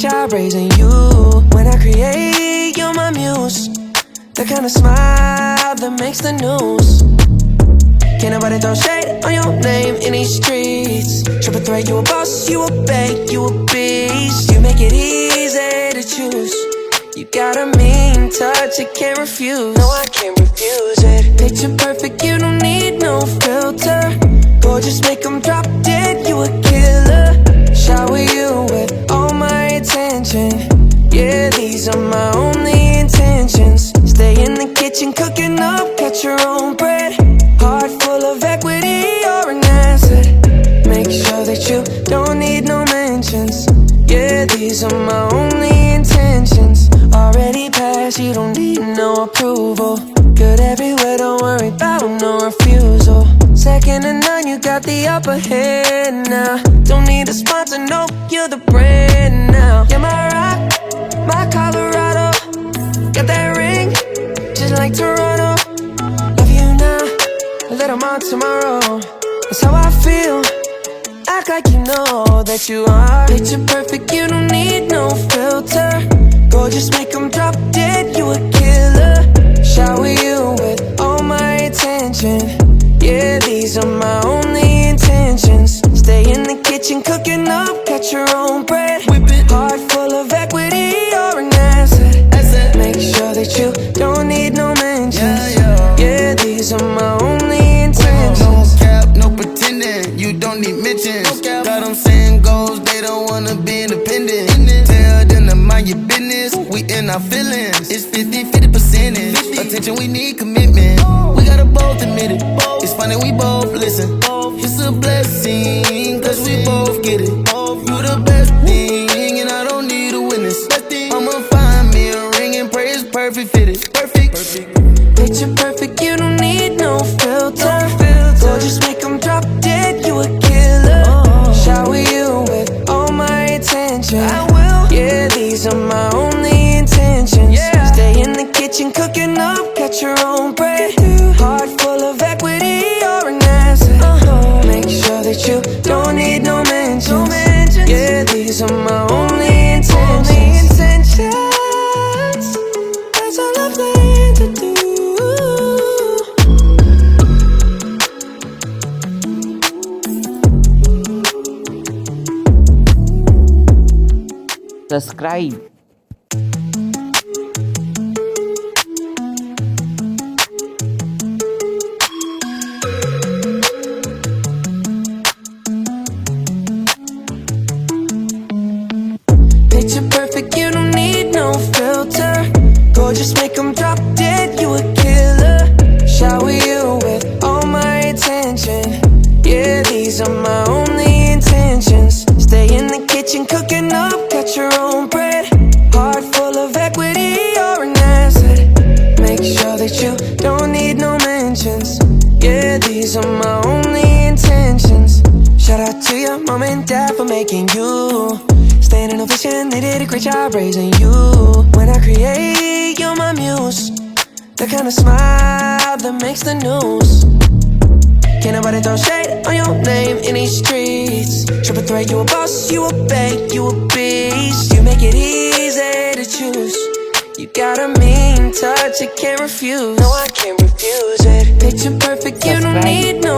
job raising you. When I create, you're my muse. The kind of smile that makes the news. Can't nobody throw shade on your name in these streets. Triple threat, you a boss, you a bank, you a beast. You make it easy to choose. You got a mean touch, you can't refuse. No, I can't refuse it. Picture perfect, you don't need no filter. Gorgeous, make them drop dead, you a killer. Shower you with all my attention. Yeah, these are my only intentions. Stay in the kitchen, cooking up, catch your own bread. Heart full of equity, you're an asset. Make sure that you don't need no mentions. Yeah, these are my only intentions. Already passed, you don't need no approval. Good everywhere, don't worry about no refusal. Second to none, you got the upper hand now. Don't need a sponsor, no, you're the brand now. You're my rock, my Colorado. Got that ring, just like Toronto. Love you now, a little more tomorrow. That's how I feel. Act like you know that you are. Picture perfect, you don't need no filter. Gorgeous, make them drop dead, you a killer. Shower you with all my attention. Yeah, these are my only intentions. Stay in the kitchen, cooking up, catch your own bread. Heart full of equity, you're an asset. Make sure that you don't need no mentions. Yeah, these are my only intentions. No cap, no pretending, you don't need mentions. Got them saying goals, they don't wanna be independent. Tell them to mind your business, we in our feelings. It's 50-50 percentage. Attention, we need commitment. We gotta both admit it. It's funny, we both listen. It's a blessing, cause we both get it. You the best thing, and I don't need a witness. I'ma find me a ring and pray it's perfect fitted. Perfect. Picture perfect, you don't need no filter. Gorgeous, make them drop dead, you a killer. Shower you with all my attention. I will. Yeah, these are my only intentions. Stay in the kitchen, cooking up, catch your own bread. Heart full of equity, you're an asset. Make sure that you don't need no mentions. Yeah, these are my only intentions. That's all I plan to do. Subscribe. Picture perfect, you don't need no filter. Gorgeous, make them drop dead, you a killer. Shower you with all my attention. Yeah, these are my only intentions. Stay in the kitchen, cooking up, catch your own bread. Heart full of equity, you're an asset. Make sure that you don't need no mentions. Yeah, these are my only intentions. Shout out to your mom and dad for making you. Staying in a vision, they did a great job raising you. When I create, you're my muse. The kind of smile that makes the news. Can't nobody throw shade on your name in these streets. Triple threat, you a boss, you a bank, you a beast. You make it easy to choose. You got a mean touch, you can't refuse. No, I can't refuse it. Picture perfect, you don't need no